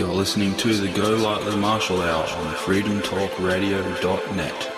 You're listening to the Golightly Marshall Hour on freedomtalkradio.net.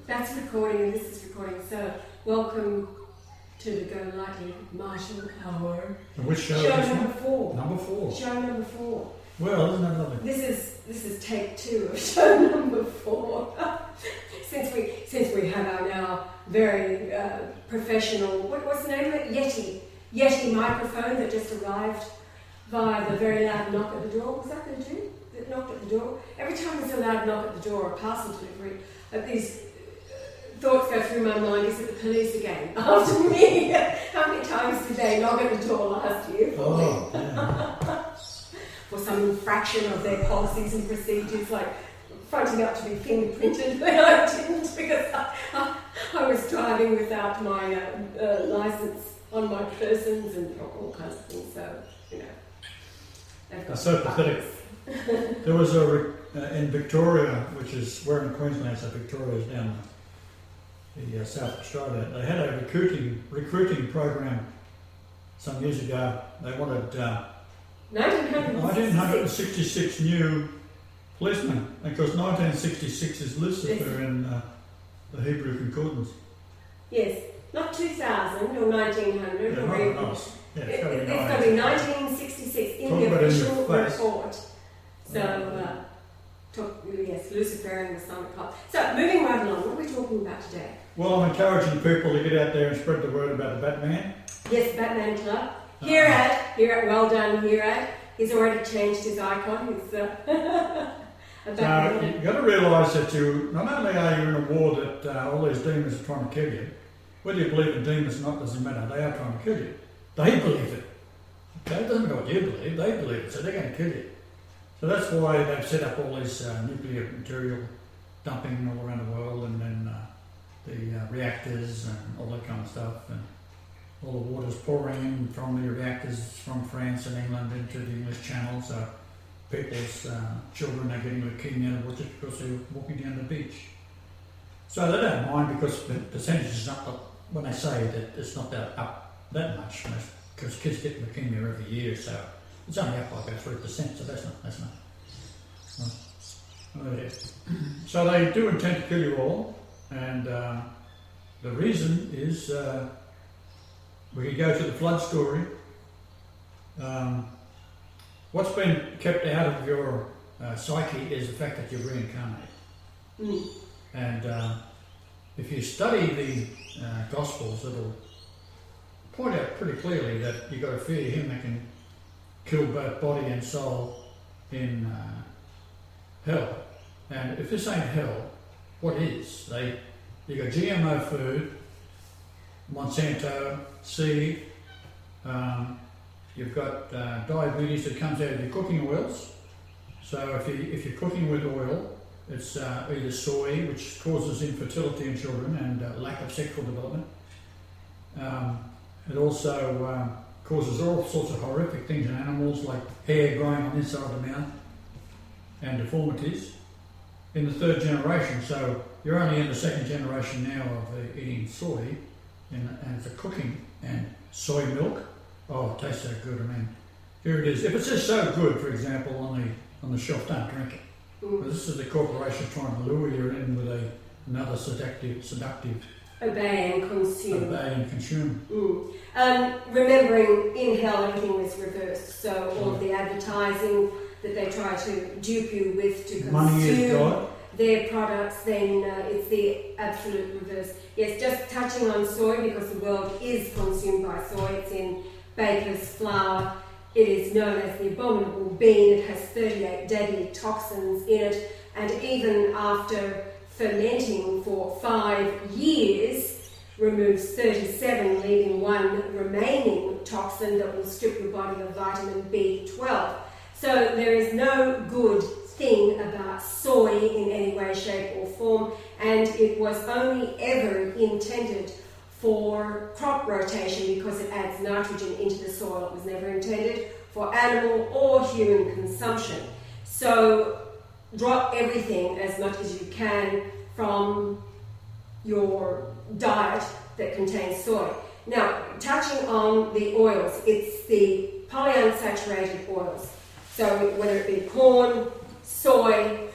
That's recording and this is recording. So, welcome to the Golightly Marshall Hour. And which show? Show number 4. Number 4. Show number 4. Well, isn't that lovely? This is take 2 of show number 4. since we have our now very professional, what's the name of it? Yeti microphone that just arrived via the very loud knock at the door. Was that the dude that knocked at the door? Every time there's a loud knock at the door, a parcel delivery, these thoughts go through my mind, is it the police again after me? How many times did they knock at the door last year for me? For some infraction of their policies and procedures, like fronting up to be fingerprinted when I didn't, because I was driving without my license on my persons and all kinds of things. So, you know. That's so pathetic. There was in Victoria, which is where in Queensland, so Victoria is down the South Australia. They had a recruiting program some years ago. They wanted 1966 new policemen, because 1966 is Lucifer in the Hebrew Concordance. Yes, not 2000 or 1900 or even. Nice. Yeah, it's got to be 1966 in the official report. So, yes, Luciferian Masonic Club. So, moving right along, what are we talking about today? Well, I'm encouraging people to get out there and spread the word about the Batman. Yes, Batman Club. Here at, well done, he's already changed his icon. He's a Batman. So, you've got to realise that not only are you in a war that all these demons are trying to kill you, whether you believe in demons or not doesn't matter, they are trying to kill you. They believe it. Okay? It doesn't matter what you believe, they believe it, so they're going to kill you. So that's why they've set up all this nuclear material dumping all around the world, and then the reactors and all that kind of stuff, and all the water's pouring in from the reactors from France and England into the English Channel, so people's children are getting leukemia just because they're walking down the beach. So they don't mind, because the percentage is not up, when they say that it's not that up that much, because kids get leukemia every year, so it's only up by about 3%, so that's not. So they do intend to kill you all, and the reason is we can go to the flood story. What's been kept out of your psyche is the fact that you're reincarnated. And if you study the Gospels, it'll point out pretty clearly that you've got to fear him that can kill both body and soul in hell. And if this ain't hell, what is? You got GMO food, Monsanto, seed, you've got diabetes that comes out of your cooking oils. So if you're cooking with oil, it's either soy, which causes infertility in children and lack of sexual development. It also causes all sorts of horrific things in animals, like hair growing on the inside of the mouth and deformities in the 3rd generation. So you're only in the 2nd generation now of eating soy and for cooking, and soy milk. Oh, it tastes so good. I mean, here it is. If it says so good, for example, on the shelf, don't drink it. But this is the corporation trying to lure you in with another seductive Obey and consume. Obey and consume. Remembering in hell everything was reversed, so all of the advertising that they try to dupe you with to Money is consume God. their products, then it's the absolute reverse. Yes, just touching on soy, because the world is consumed by soy. It's in baker's flour. It is known as the abominable bean. It has 38 deadly toxins in it, and even after fermenting for 5 years, removes 37, leaving one remaining toxin that will strip your body of vitamin B12. So there is no good thing about soy in any way, shape or form, and it was only ever intended for crop rotation because it adds nitrogen into the soil. It was never intended for animal or human consumption. So drop everything as much as you can from your diet that contains soy. Now, touching on the oils, it's the polyunsaturated oils. So whether it be corn, soy,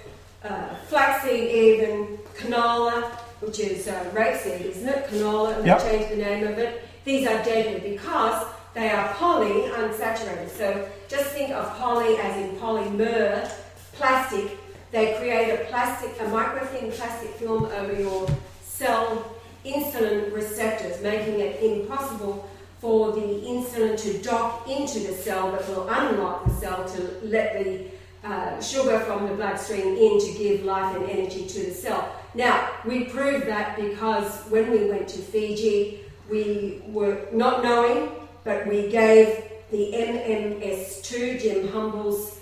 flaxseed even, canola, which is rapeseed, isn't it? Canola, and Yep. they changed the name of it. These are deadly because they are polyunsaturated. So just think of poly as in polymer, plastic. They create a microthin plastic film over your cell insulin receptors, making it impossible for the insulin to dock into the cell, that will unlock the cell to let the sugar from the bloodstream in to give life and energy to the cell. Now, we proved that because when we went to Fiji, we were not knowing, but we gave the MMS2, Jim Humble's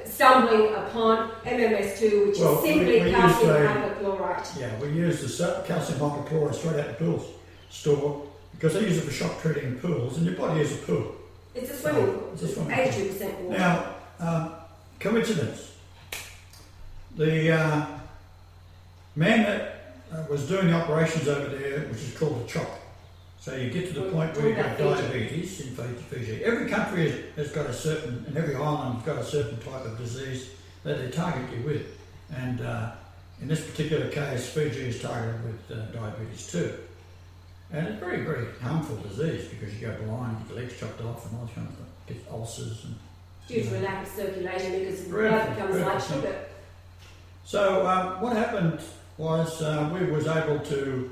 stumbling upon MMS2, which is simply we calcium used hypochlorite. Yeah, we use the calcium hypochlorite straight out the pool store because they use it for shock treating pools, and your body is a pool. It's a swimming pool. It's a swimming pool. 82% water. Now, coincidence. The man that was doing the operations over there, which is called a chop. So you get to the point where you have diabetes in Fiji. Every country has got a certain, and every island has got a certain type of disease that they target you with. And in this particular case, Fiji is targeted with diabetes too. And it's very, very harmful disease because you go blind, you get your legs chopped off and all that kind of stuff. Get ulcers and... Due to a lack of circulation because the blood becomes like sugar. So what happened was we was able to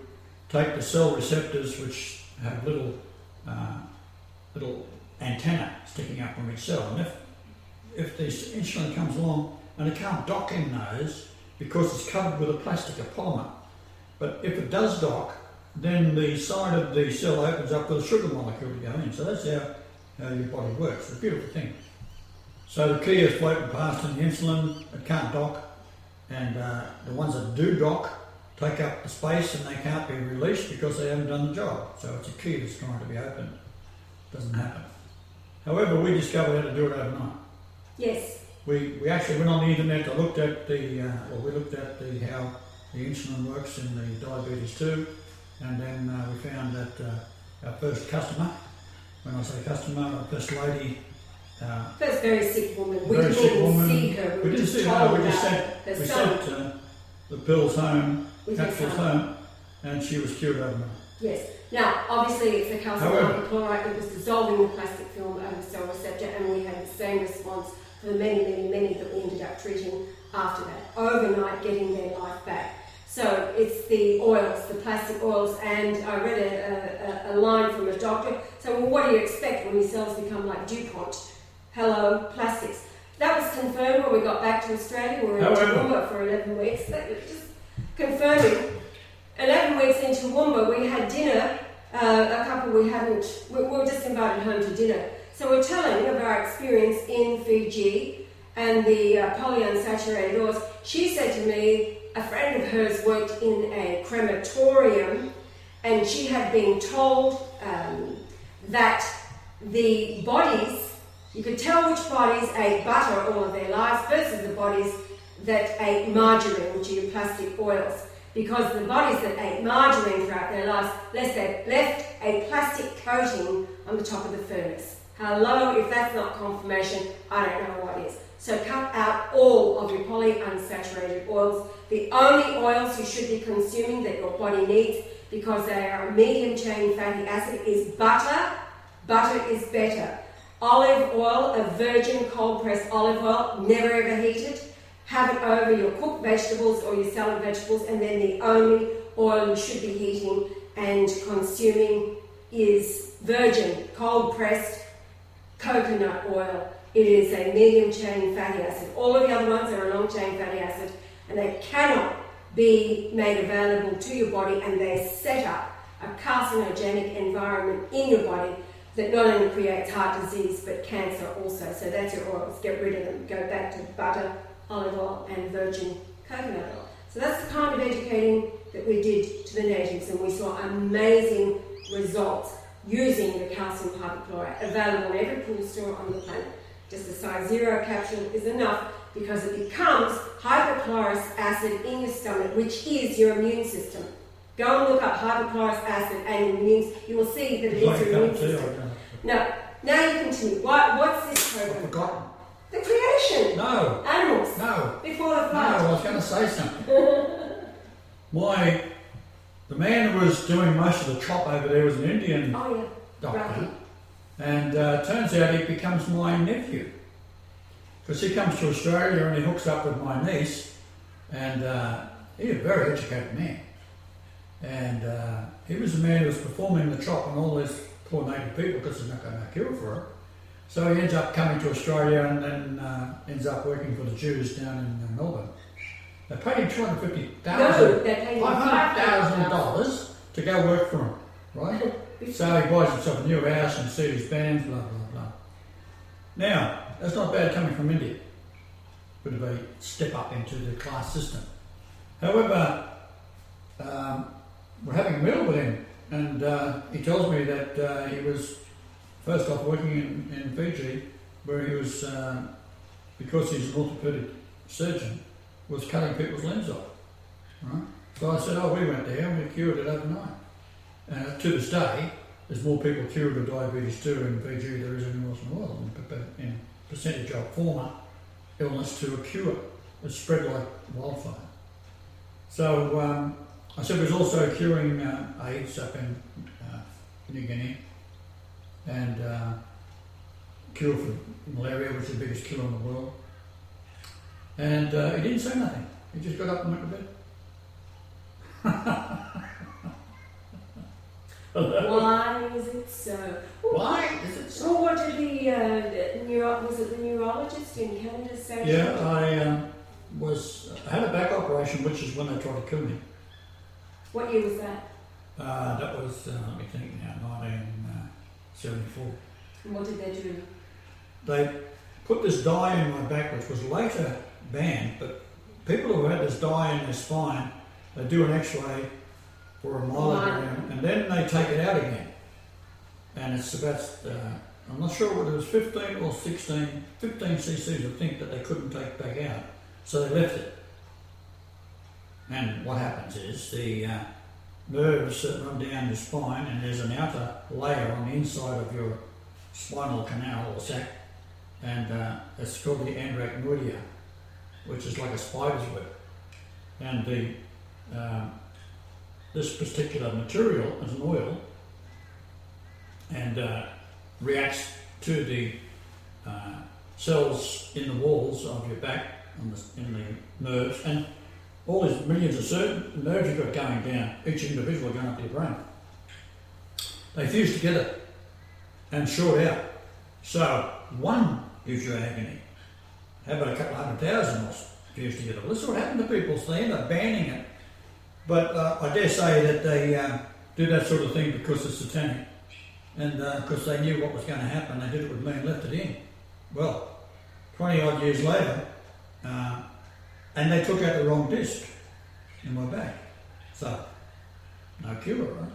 take the cell receptors, which have little antenna sticking up from each cell, and if the insulin comes along and it can't dock in those because it's covered with a plastic, a polymer, but if it does dock, then the side of the cell opens up with a sugar molecule to go in. So that's how your body works. It's a beautiful thing. So the key is floating past in the insulin, it can't dock, and the ones that do dock take up the space and they can't be released because they haven't done the job. So it's a key that's trying to be opened. Doesn't happen. However, we discovered how to do it overnight. Yes. We actually went on the internet to looked at how the insulin works in the diabetes too, and then we found that our first customer, when I say customer, our first lady, First very sick woman. We very didn't sick even woman. see her. We didn't see her. We just sent the pills home, capsules home, and she was cured overnight. Yes. Now, obviously, it's the calcium However, hypochlorite that was dissolving the plastic film over the cell receptor, and we had the same response for the many that we ended up treating after that, overnight getting their life back. So it's the oils, the plastic oils, and I read a line from a doctor. So, well, what do you expect when your cells become like DuPont? Hello, plastics. That was confirmed when we got back to Australia. We were in Toowoomba for 11 weeks. That was just confirming. 11 weeks in Toowoomba, we had dinner. A couple we were just invited home to dinner. So we're telling of our experience in Fiji and the polyunsaturated oils. She said to me, a friend of hers worked in a crematorium, and she had been told that the bodies, you could tell which bodies ate butter all of their lives versus the bodies that ate margarine, which are plastic oils. Because the bodies that ate margarine throughout their lives left a plastic coating on the top of the furnace. Hello, if that's not confirmation, I don't know what is. So cut out all of your polyunsaturated oils. The only oils you should be consuming that your body needs, because they are a medium chain fatty acid, is butter. Butter is better. Olive oil, a virgin cold pressed olive oil, never ever heated. Have it over your cooked vegetables or your salad vegetables, and then the only oil you should be heating and consuming is virgin cold pressed coconut oil. It is a medium chain fatty acid. All of the other ones are a long chain fatty acid, and they cannot be made available to your body, and they set up a carcinogenic environment in your body that not only creates heart disease but cancer also. So that's your oils. Get rid of them. Go back to butter, olive oil and virgin coconut oil. So that's the kind of educating that we did to the natives, and we saw amazing results using the calcium hypochlorite, available in every pool store on the planet. Just a size 0 capsule is enough, because it becomes hypochlorous acid in your stomach, which is your immune system. Go and look up hypochlorous acid and immune. You will see that it is your immune system. Now you continue. What's this program? I've forgotten. The creation. No. Animals. No. Before the No, flood. I was going to say something. The man who was doing most of the chop over there was an Indian doctor. Rocky. And turns out he becomes my nephew. Because he comes to Australia and he hooks up with my niece, and he's a very educated man. And he was the man who was performing the chop on all these poor native people, because there's no cure for it. So he ends up coming to Australia and then ends up working for the Jews down in Melbourne. They paid him $500,000 to go work for him, right? So he buys himself a new house and sees his bands, blah, blah, blah. Now, that's not bad coming from India. Bit of a step up into the class system. However, we're having a meal with him, and he tells me that he was first off working in Fiji, where he was, because he's an orthopedic surgeon, was cutting people's limbs off. Right? So I said, we went there and we cured it overnight. To this day, there's more people cured of diabetes 2 in Fiji than there is anywhere else in the world, in percentage of former illness to a cure. It's spread like wildfire. So I said he was also curing AIDS up in New Guinea, and cure for malaria, which is the biggest killer in the world. And he didn't say nothing. He just got up and went to bed. Why is it so? Why is it so? Well, what did was it the neurologist in Canada say? Yeah, I had a back operation, which is when they tried to kill me. What year was that? That was, let me think now, 1974. And what did they do? They put this dye in my back, which was later banned, but people who had this dye in their spine, they do an x-ray for a myelogram, and then they take it out again. And it's about, I'm not sure whether it was 15 or 15 cc's, I think, that they couldn't take back out. So they left it. And what happens is the nerves that run down your spine, and there's an outer layer on the inside of your spinal canal or sac, and it's called the andrachnoidea, which is like a spider's web. And this particular material is an oil, and reacts to the cells in the walls of your back, in the nerves, and all these millions of certain nerves you've got going down, each individual going up to your brain. They fuse together and short out. So one gives you agony. How about a couple of 100,000 or fuse together? Well, this is what happened to people, so they end up banning it. But I dare say that they do that sort of thing because it's satanic. And because they knew what was going to happen, they did it with me and left it in. Well, 20 odd years later, and they took out the wrong disc in my back. So, no cure, right?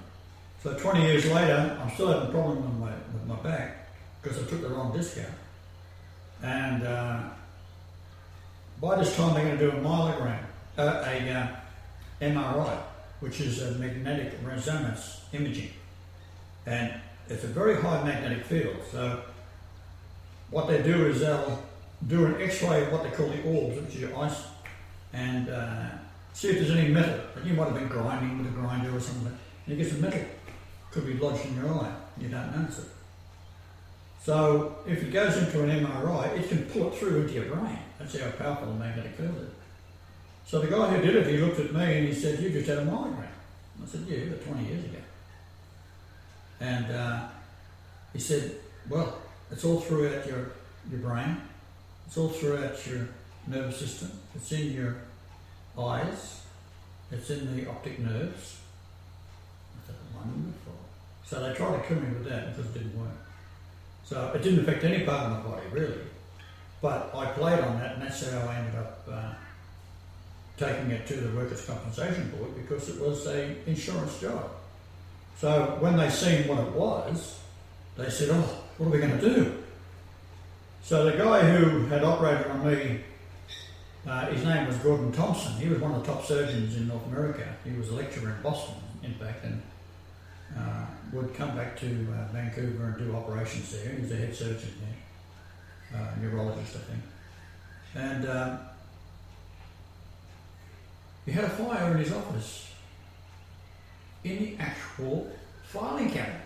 So 20 years later, I'm still having a problem with my back because I took the wrong disc out. And by this time, they're going to do a myelogram, a MRI, which is a magnetic resonance imaging. And it's a very high magnetic field. So what they do is they'll do an X-ray of what they call the orbs, which is your ice, and see if there's any metal. You might have been grinding with a grinder or something, and you get some metal. Could be lodged in your eye. You don't notice it. So if it goes into an MRI, it can pull it through into your brain. That's how powerful the magnetic field is. So the guy who did it, he looked at me and he said, "You just had a migraine." I said, "Yeah, but 20 years ago." And he said, "Well, it's all throughout your brain. It's all throughout your nervous system. It's in your eyes. It's in the optic nerves." I said, "Wonderful." So they tried to kill me with that because it didn't work. So it didn't affect any part of my body, really. But I played on that, and that's how I ended up taking it to the Workers' Compensation Board, because it was an insurance job. So when they seen what it was, they said, "Oh, what are we going to do?" So the guy who had operated on me, his name was Gordon Thompson. He was one of the top surgeons in North America. He was a lecturer in Boston, in fact, and would come back to Vancouver and do operations there. He was a head surgeon there, neurologist, I think. And he had a fire in his office, in the actual filing cabinet.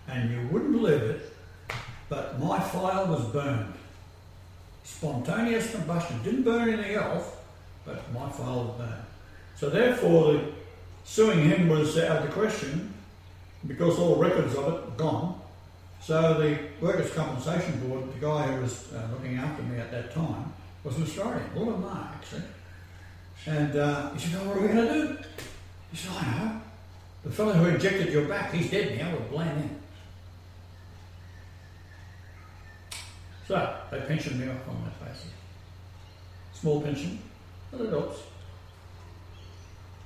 And you wouldn't believe it, but my file was burned. Spontaneous combustion. Didn't burn anything else, but my file was burned. So therefore, suing him was out of the question, because all records of it were gone. So the Workers' Compensation Board, the guy who was looking after me at that time, was an Australian, Lord Mark, actually. And he said, "Oh, what are we going to do?" He said, "I know. The fellow who injected your back, he's dead now, we'll blame him." So they pensioned me off on that basis. Small pension, but it helps.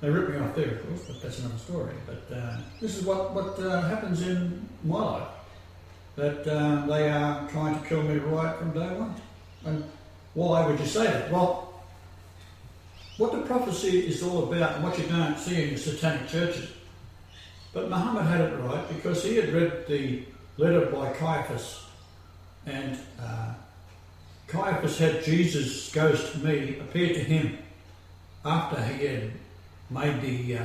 They ripped me off there, of course, but that's another story. But this is what happens in my life, that they are trying to kill me right from day one. And why would you say that? Well, what the prophecy is all about, and what you don't see in the satanic churches. But Muhammad had it right, because he had read the letter by Caiaphas, and Caiaphas had Jesus goes to me, appear to him after he had made the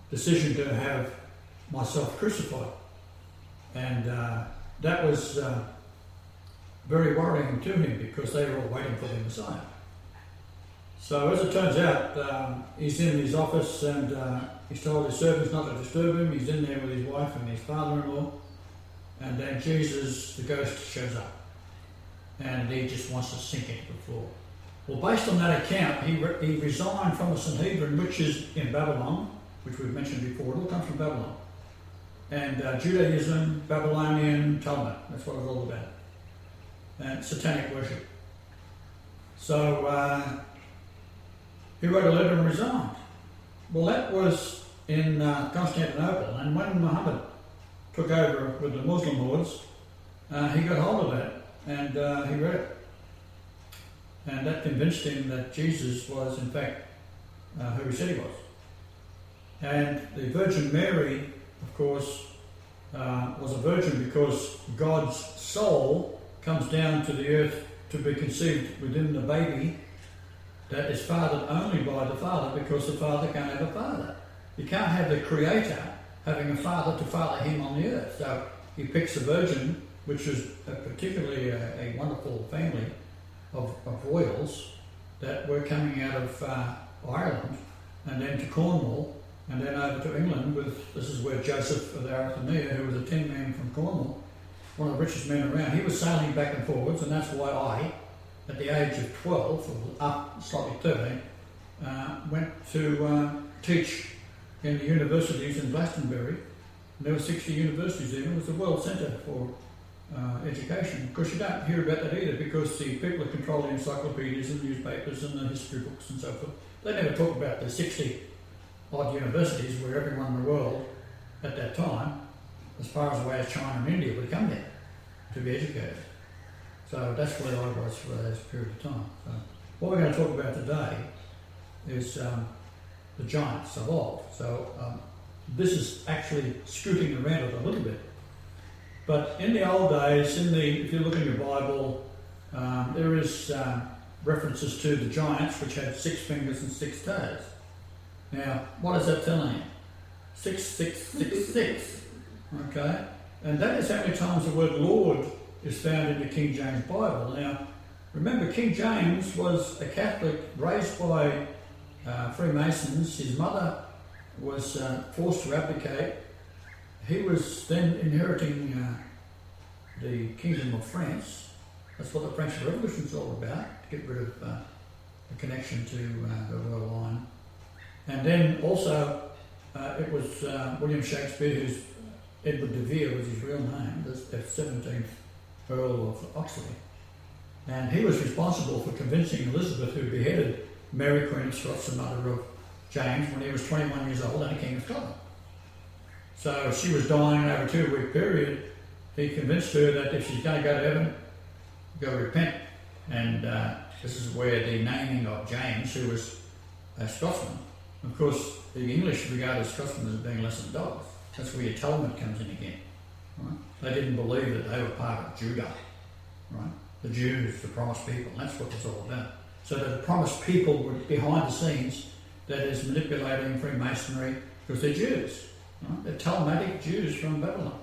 decision to have myself crucified. And that was very worrying to him, because they were all waiting for the Messiah. So as it turns out, he's in his office, and he's told his servants not to disturb him. He's in there with his wife and his father-in-law, and then Jesus, the ghost, shows up, and he just wants to sink into the floor. Well, based on that account, he resigned from the Sanhedrin, which is in Babylon, which we've mentioned before. It all comes from Babylon. And Judaism, Babylonian, Talmud, that's what it's all about. And satanic worship. So he wrote a letter and resigned. Well, that was in Constantinople, and when Muhammad took over with the Muslim hordes, he got hold of that, and he read it. And that convinced him that Jesus was, in fact, who he said he was. And the Virgin Mary, of course, was a virgin because God's soul comes down to the earth to be conceived within the baby that is fathered only by the Father, because the Father can't have a father. You can't have the Creator having a father to father him on the earth. So he picks a virgin, which is particularly a wonderful family of royals that were coming out of Ireland, and then to Cornwall, and then over to England. This is where Joseph of Arimathea, who was a tin man from Cornwall, one of the richest men around, he was sailing back and forwards, and that's why I, at the age of 12, or up slightly 13, went to teach in the universities in Glastonbury. There were 60 universities there. It was the world centre for education. Of course, you don't hear about that either, because the people that control the encyclopedias and newspapers and the history books and so forth, they never talk about the 60 odd universities where everyone in the world at that time, as far as away as China and India, would come there to be educated. So that's where I was for that period of time. So what we're going to talk about today is the giants of old. So this is actually scooting around it a little bit. But in the old days, if you look in your Bible, there is references to the giants which had 6 fingers and 6 toes. Now, what is that telling you? 6, 6, 6, 6. Okay? And that is how many times the word Lord is found in the King James Bible. Now, remember, King James was a Catholic raised by Freemasons. His mother was forced to abdicate. He was then inheriting the Kingdom of France. That's what the French Revolution is all about, to get rid of the connection to the royal line. And then also, it was William Shakespeare, who's Edward de Vere was his real name, the 17th Earl of Oxley. And he was responsible for convincing Elizabeth, who beheaded Mary Queen of Scots, the mother of James, when he was 21 years old and a King of Scotland. So she was dying over a 2-week period. He convinced her that if she's going to go to heaven, go repent. And this is where the naming of James, who was a Scotsman, of course, the English regarded Scotsmen as being less than dogs. That's where your Talmud comes in again. Right? They didn't believe that they were part of Judah. Right? The Jews, the promised people. That's what it's all about. So that the promised people were behind the scenes that is manipulating Freemasonry because they're Jews. Right? They're Talmudic Jews from Babylon.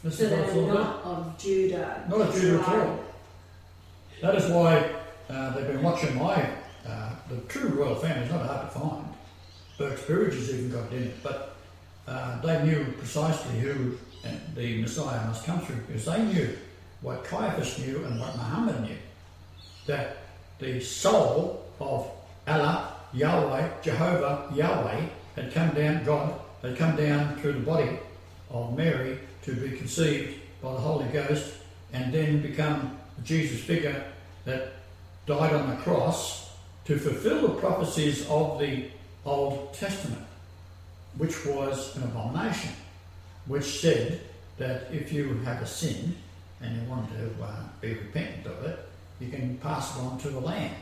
This so is what it's all about. of Judah. Not of Judah at all. That is why they've been watching the true royal family is not hard to find. Burke's Peerages even got in it, but they knew precisely who the Messiah must come through, because they knew what Caiaphas knew and what Muhammad knew, that the soul of Allah, Yahweh, Jehovah, Yahweh had come down, God had come down through the body of Mary to be conceived by the Holy Ghost and then become the Jesus figure that died on the cross to fulfill the prophecies of the Old Testament, which was an abomination, which said that if you have a sin and you want to be repentant of it, you can pass it on to the lamb.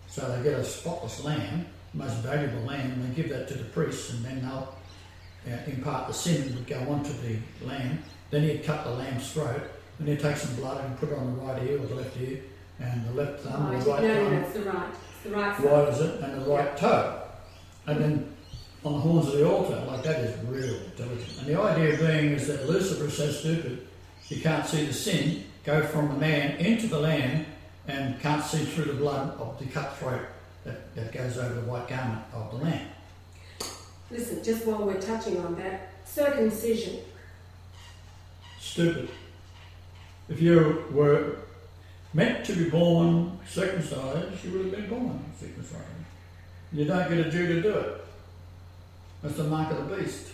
So they get a spotless lamb, the most valuable lamb, and they give that to the priests, and then they'll impart the sin would go onto the lamb. Then he'd cut the lamb's throat, and he'd take some blood and put it on the right ear or the left ear, and the left thumb or the right thumb. No, it's the right. It's the right Right, is it? And the right toe. And then on the horns of the altar, like that is real intelligent. And the idea being is that Lucifer is so stupid, he can't see the sin go from the man into the lamb and can't see through the blood of the cut throat that goes over the white garment of the lamb. Listen, just while we're touching on that, circumcision. Stupid. If you were meant to be born circumcised, you would have been born circumcised. You don't get a Jew to do it. That's the mark of the beast.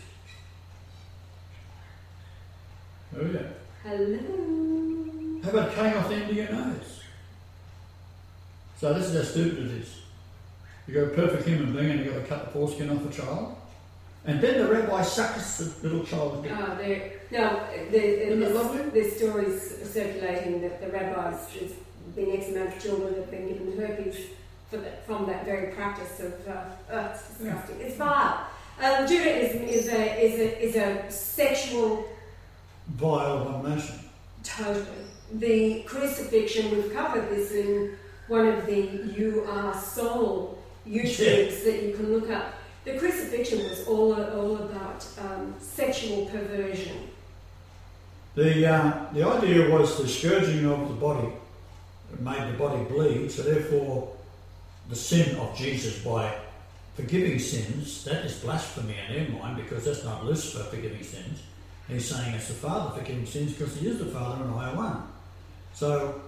Oh yeah. Hello. How about cutting off the end of your nose? So this is how stupid it is. You've got a perfect human being and you've got to cut the foreskin off a child. And then the rabbi sucks the little child. There's stories circulating that the rabbis, there's been X amount of children that have been given herpes from that very practice of, it's disgusting. Yeah. It's vile. Judaism is a sexual... Vile abomination. Totally. The crucifixion, we've covered this in one of the You Are Soul YouTubes that you can look up. The crucifixion was all about sexual perversion. The idea was the scourging of the body made the body bleed, so therefore the sin of Jesus by forgiving sins, that is blasphemy in their mind, because that's not Lucifer forgiving sins. He's saying it's the Father forgiving sins because he is the Father and I are one. So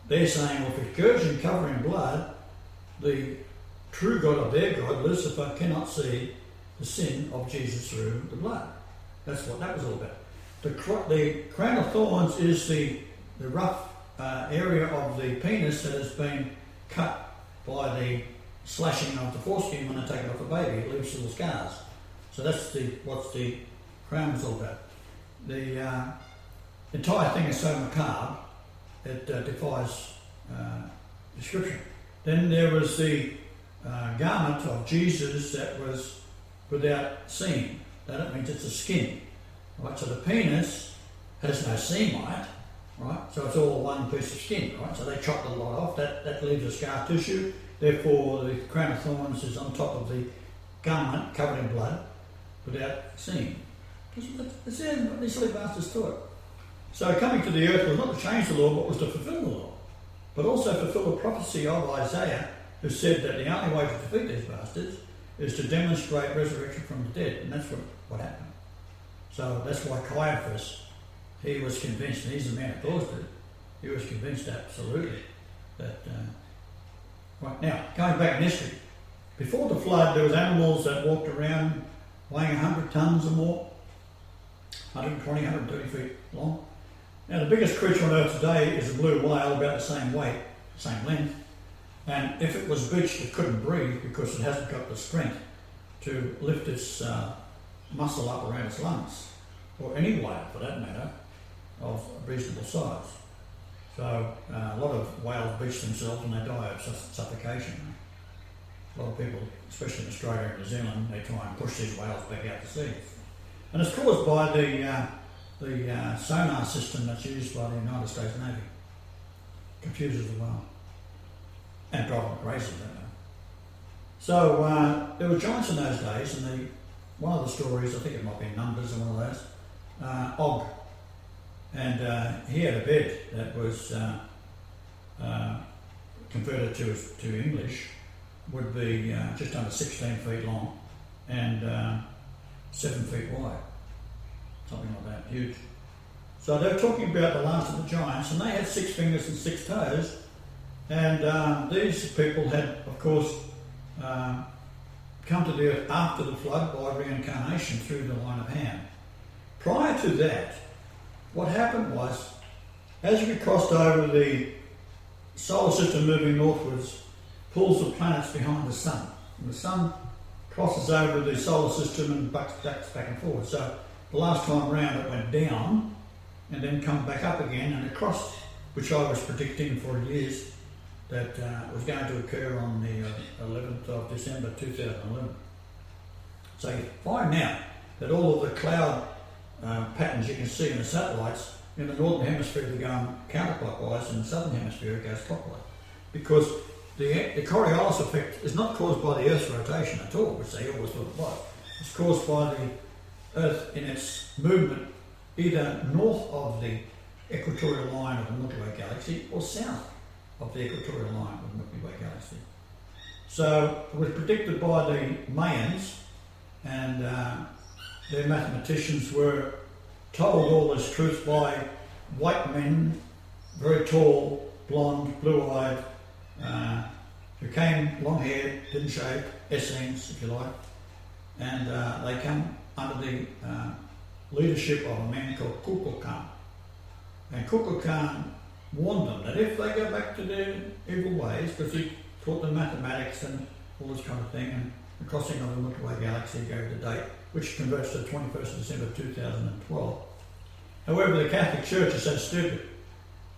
they're saying, well, for scourging covering blood, the true God of their God, Lucifer, cannot see the sin of Jesus through the blood. That's what that was all about. The crown of thorns is the rough area of the penis that has been cut by the slashing of the foreskin when they take it off a baby. It leaves little scars. So that's what the crown is all about. The entire thing is so macabre, it defies description. Then there was the garment of Jesus that was without seam. That means it's a skin. Right? So the penis has no seam on it, right? So it's all one piece of skin, right? So they chop the lot off. That leaves a scar tissue. Therefore, the crown of thorns is on top of the garment covered in blood without seam. It's there, these silly bastards to it. So coming to the earth was not to change the law, but was to fulfill the law. But also fulfill the prophecy of Isaiah, who said that the only way to defeat these bastards is to demonstrate resurrection from the dead. And that's what happened. So that's why Caiaphas, he was convinced, and he's the man who caused it, he was convinced absolutely that... Right, now, going back in history, before the flood there was animals that walked around weighing 100 tonnes or more, 120, 130 feet long. Now the biggest creature on earth today is a blue whale, about the same weight, same length, and if it was beached it couldn't breathe because it hasn't got the strength to lift its muscle up around its lungs, or any whale for that matter, of reasonable size. So a lot of whales beach themselves and they die of suffocation. A lot of people, especially in Australia and New Zealand, they try and push these whales back out to sea. And it's caused by the sonar system that's used by the United States Navy. Confuses the whale. And drive them crazy, don't they? So there were giants in those days, and one of the stories, I think it might be Numbers or one of those, Og. And he had a bed that was converted to English, would be just under 16 feet long and 7 feet wide, something like that, huge. So they're talking about the last of the giants, and they had 6 fingers and 6 toes, and these people had, of course, come to the earth after the flood by reincarnation through the line of Ham. Prior to that, what happened was, as we crossed over the solar system moving northwards, pulls the planets behind the sun. And the sun crosses over the solar system and bucks back and forward. So the last time round it went down and then come back up again, and it crossed, which I was predicting for years that was going to occur on the 11th of December 2011. So you find now that all of the cloud patterns you can see in the satellites in the northern hemisphere are going counterclockwise, and the southern hemisphere goes clockwise, because the Coriolis effect is not caused by the Earth's rotation at all, which they always thought it was. It's caused by the Earth in its movement either north of the equatorial line of the Milky Way galaxy or south of the equatorial line of the Milky Way galaxy. So it was predicted by the Mayans, and their mathematicians were told all this truth by white men, very tall, blonde, blue-eyed, who came long-haired, didn't shave, Essenes, if you like, and they come under the leadership of a man called Kukulkan. And Kukulkan warned them that if they go back to their evil ways, because he taught them mathematics and all this kind of thing, and the crossing of the Milky Way galaxy gave the date, which converts to the 21st of December 2012. However, the Catholic Church is so stupid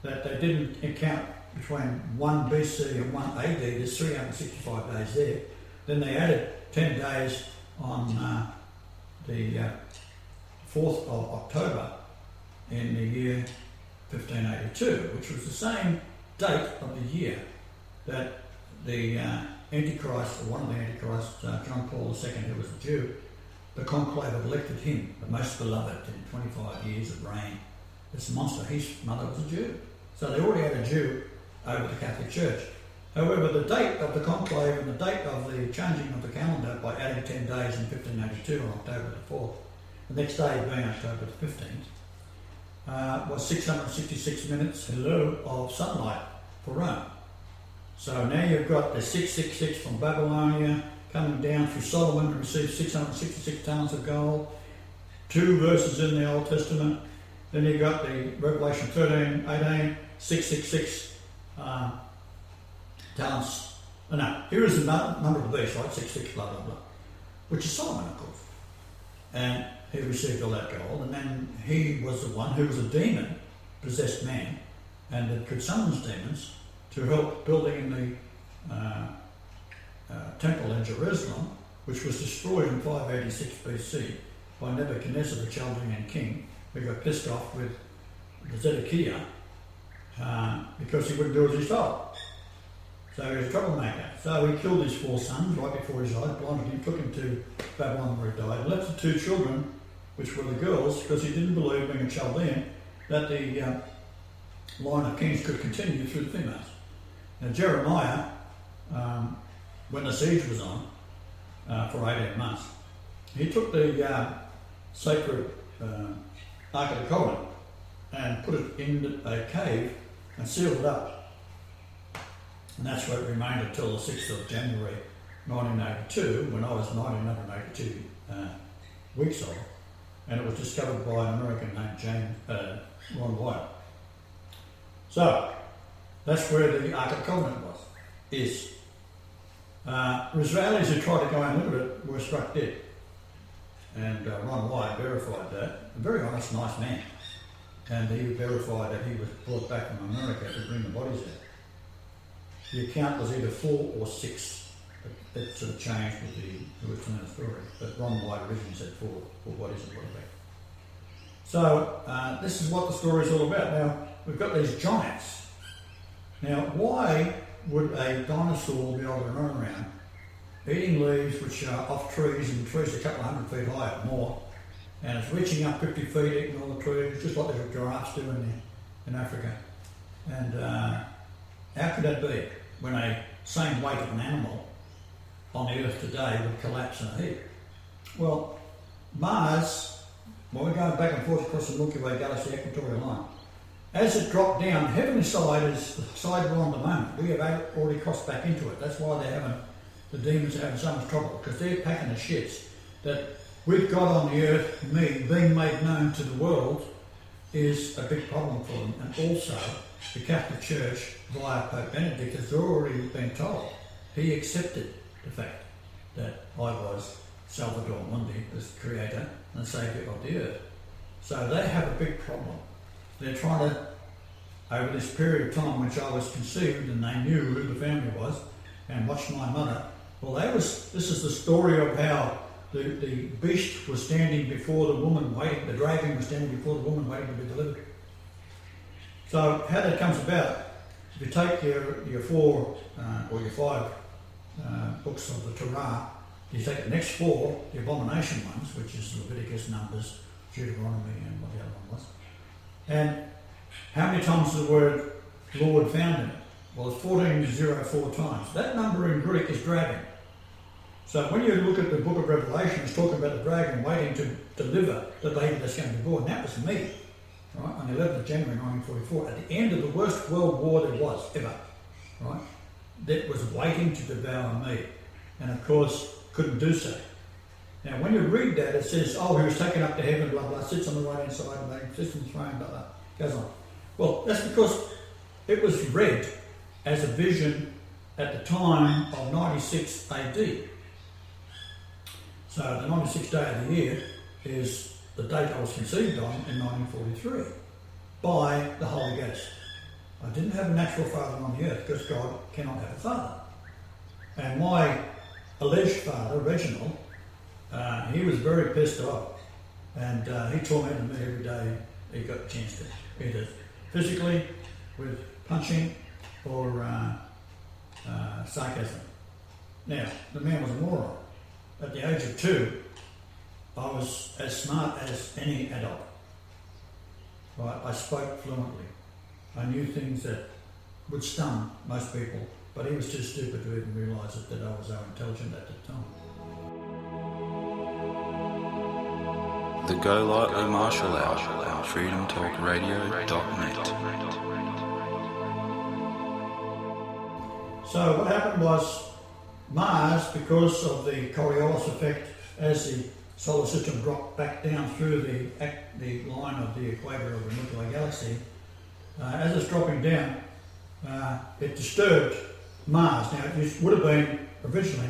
that they didn't account between 1 BC and 1 AD, there's 365 days there. Then they added 10 days on the 4th of October in the year 1582, which was the same date of the year that the Antichrist, or one of the Antichrists, John Paul II, who was a Jew, the conclave had elected him the most beloved in 25 years of reign. This monster, his mother was a Jew. So they already had a Jew over the Catholic Church. However, the date of the conclave and the date of the changing of the calendar by adding 10 days in 1582 on October the 4th, the next day being October the 15th, was 666 minutes of sunlight for Rome. So now you've got the 666 from Babylonia coming down through Solomon to receive 666 talents of gold, 2 verses in the Old Testament. Then you've got the Revelation 13, 18, 666 talents. Oh, no, here is the number of the beast, right? 66, blah, blah, blah. Which is Solomon, of course. And he received all that gold, and then he was the one who was a demon, possessed man, and that could summon demons to help building the temple in Jerusalem, which was destroyed in 586 BC by Nebuchadnezzar, the Chaldean king, who got pissed off with the Zedekiah, because he wouldn't do as he was told. So he was a troublemaker. So he killed his 4 sons right before his eyes, blinded him, took him to Babylon where he died, and left the 2 children, which were the girls, because he didn't believe, being a Chaldean, that the line of kings could continue through the females. Now Jeremiah, when the siege was on for 18 months, he took the sacred Ark of the Covenant and put it in a cave and sealed it up. And that's where it remained until the 6th of January 1982, when I was 1982 weeks old, and it was discovered by an American named Ron Wyatt. So, that's where the Ark of the Covenant is. Israelis who tried to go and look at it were struck dead. And Ron Wyatt verified that. A very honest, nice man. And he verified that he was brought back from America to bring the bodies out. The account was either 4 or 6. It sort of changed with the return of the story. But Ron Wyatt originally said 4 bodies and brought back. So this is what the story is all about. Now, we've got these giants. Now, why would a dinosaur be able to run around eating leaves which are off trees, and the trees are a couple of 100 feet high or more, and it's reaching up 50 feet, eating all the trees, just like the giraffes do in Africa? And how could that be when a same weight of an animal on the earth today would collapse in a heap? Well, Mars, when we're going back and forth across the Milky Way galaxy equatorial line, as it dropped down, the heavenly side is the side we're on at the moment. We have already crossed back into it. That's why the demons are having so much trouble, because they're packing the shits that with God on the earth, me being made known to the world, is a big problem for them. And also, the Catholic Church, via Pope Benedict, has already been told. He accepted the fact that I was Salvador Mundi, the creator and saviour of the earth. So they have a big problem. They're trying to, over this period of time which I was conceived, and they knew who the family was and watched my mother. Well, this is the story of how the beast was standing before the woman waiting, the dragon was standing before the woman waiting to be delivered. So how that comes about, if you take your 4 or your 5 books of the Torah, you take the next 4, the abomination ones, which is Leviticus, Numbers, Deuteronomy, and what the other one was. And how many times is the word Lord found in it? Well, it's 1404 times. That number in Greek is dragon. So when you look at the book of Revelation, it's talking about the dragon waiting to deliver the baby that's going to be born. That was me, right, on the 11th of January 1944, at the end of the worst world war there was ever, right? That was waiting to devour me, and of course couldn't do so. Now when you read that, it says, oh, he was taken up to heaven, blah blah, sits on the right hand side, and sits on the throne, blah blah, goes on. Well, that's because it was read as a vision at the time of 96 AD. So the 96th day of the year is the date I was conceived on in 1943 by the Holy Ghost. I didn't have a natural father on the earth because God cannot have a father. And my alleged father, Reginald, he was very pissed off, and he tormented me every day he got a chance to, either physically with punching or sarcasm. Now, the man was a moron. At the age of 2, I was as smart as any adult. Right? I spoke fluently. I knew things that would stun most people, but he was too stupid to even realise that I was so intelligent at the time. The Golightly Marshall Hour on freedomtalkradio.net. So what happened was, Mars, because of the Coriolis effect, as the solar system dropped back down through the line of the equator of the Milky Way galaxy, as it's dropping down, it disturbed Mars. Now, it would have been, originally,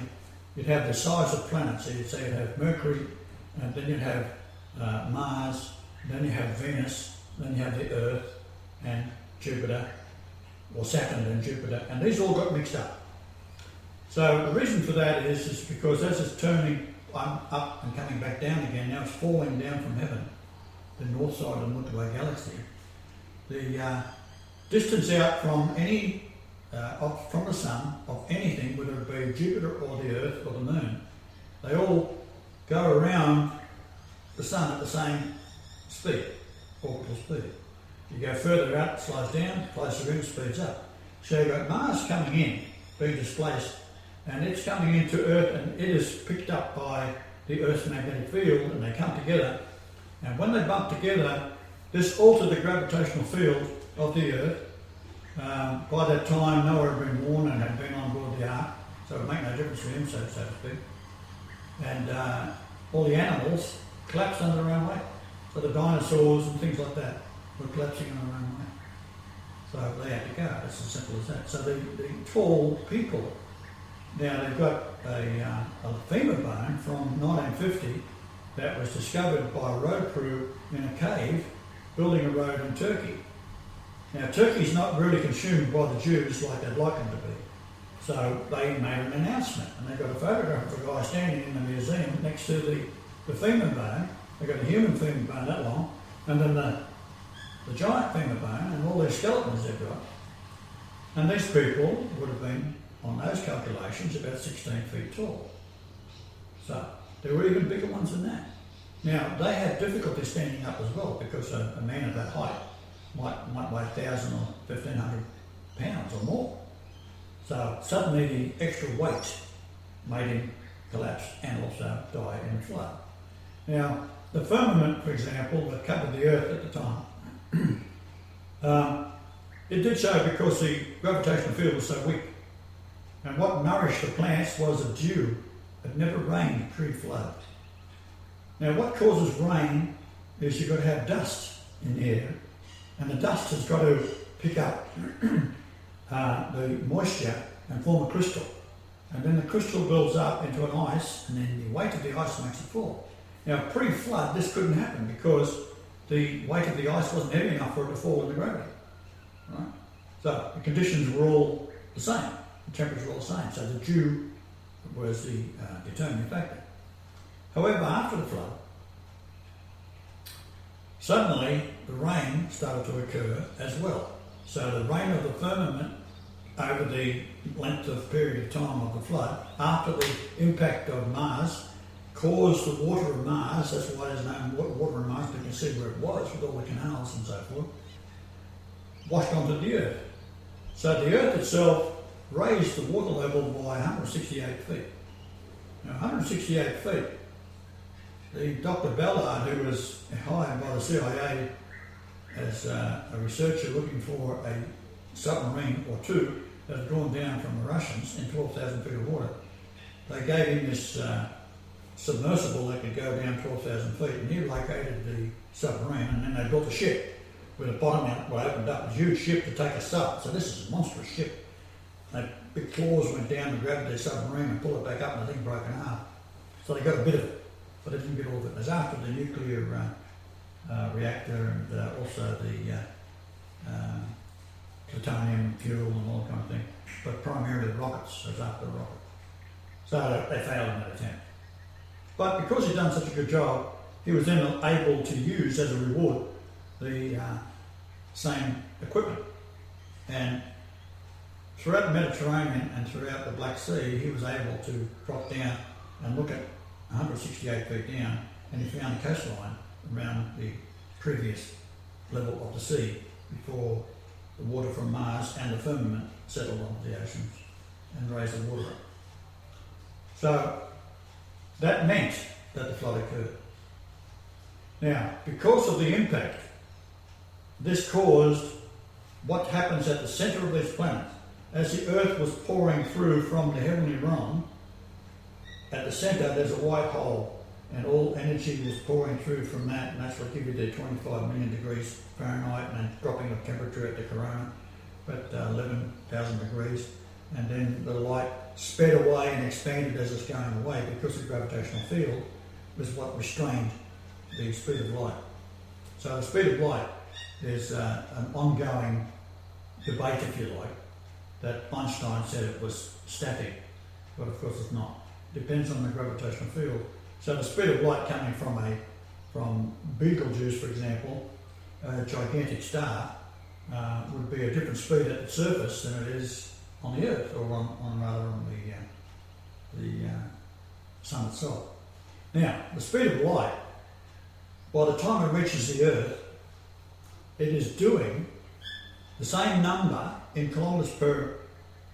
you'd have the size of planets. So you'd say you'd have Mercury, and then you'd have Mars, then you have Venus, then you have the Earth, and Jupiter, or Saturn and Jupiter, and these all got mixed up. So the reason for that is because as it's turning up and coming back down again, now it's falling down from heaven, the north side of the Milky Way galaxy, the distance out from from the sun of anything, whether it be Jupiter or the Earth or the Moon, they all go around the sun at the same speed, orbital speed. You go further out, it slows down, closer in, speeds up. So you've got Mars coming in, being displaced, and it's coming into Earth, and it is picked up by the Earth's magnetic field, and they come together. And when they bump together, this altered the gravitational field of the Earth. By that time, Noah had been warned and had been on board the ark, so it would make no difference to him, so to speak. And all the animals collapsed under their own weight. So the dinosaurs and things like that were collapsing under their own weight. So they had to go. It's as simple as that. So the tall people, now they've got a femur bone from 1950 that was discovered by a road crew in a cave building a road in Turkey. Now Turkey's not really consumed by the Jews like they'd like them to be. So they made an announcement, and they got a photograph of a guy standing in the museum next to the femur bone. They got a human femur bone that long, and then the giant femur bone, and all their skeletons they've got. And these people would have been, on those calculations, about 16 feet tall. So there were even bigger ones than that. Now they had difficulty standing up as well, because a man of that height might weigh 1,000 or 1,500 pounds or more. So suddenly the extra weight made him collapse and also die in the flood. Now the firmament, for example, that covered the Earth at the time, it did so because the gravitational field was so weak. And what nourished the plants was the dew. It never rained pre-flood. Now what causes rain is you've got to have dust in the air, and the dust has got to pick up the moisture and form a crystal. And then the crystal builds up into an ice, and then the weight of the ice makes it fall. Now pre-flood this couldn't happen because the weight of the ice wasn't heavy enough for it to fall in the gravity. Right? So the conditions were all the same, the temperatures were all the same, so the dew was the determining factor. However, after the flood, suddenly the rain started to occur as well. So the rain of the firmament over the length of period of time of the flood, after the impact of Mars, caused the water of Mars, that's why there's no water of Mars, but you can see where it was with all the canals and so forth, washed onto the Earth. So the Earth itself raised the water level by 168 feet. Now 168 feet, the Dr. Ballard, who was hired by the CIA as a researcher looking for a submarine or two that had drawn down from the Russians in 12,000 feet of water, they gave him this submersible that could go down 12,000 feet, and he located the submarine, and then they built a ship with a bottom out where opened up, a huge ship to take us up. So this is a monstrous ship. That big claws went down to grab their submarine and pull it back up, and the thing broke in half. So they got a bit of it, but they didn't get all of it. It was after the nuclear reactor and also the plutonium fuel and all that kind of thing, but primarily the rockets. It was after the rocket. So they failed in that attempt. But because he'd done such a good job, he was then able to use as a reward the same equipment. And throughout the Mediterranean and throughout the Black Sea, he was able to drop down and look at 168 feet down, and he found a coastline around the previous level of the sea before the water from Mars and the firmament settled onto the oceans and raised the water up. So that meant that the flood occurred. Now, because of the impact, this caused what happens at the centre of these planets. As the Earth was pouring through from the heavenly realm, at the centre there's a white hole, and all energy was pouring through from that, and that's what gives you the 25 million degrees Fahrenheit, and then dropping the temperature at the corona, but 11,000 degrees, and then the light sped away and expanded as it's going away because the gravitational field was what restrained the speed of light. So the speed of light is an ongoing debate, if you like, that Einstein said it was static, but of course it's not. It depends on the gravitational field. So the speed of light coming from Betelgeuse, for example, a gigantic star, would be a different speed at the surface than it is on the Earth, or on the Sun itself. Now, the speed of light, by the time it reaches the Earth, it is doing the same number in kilometres per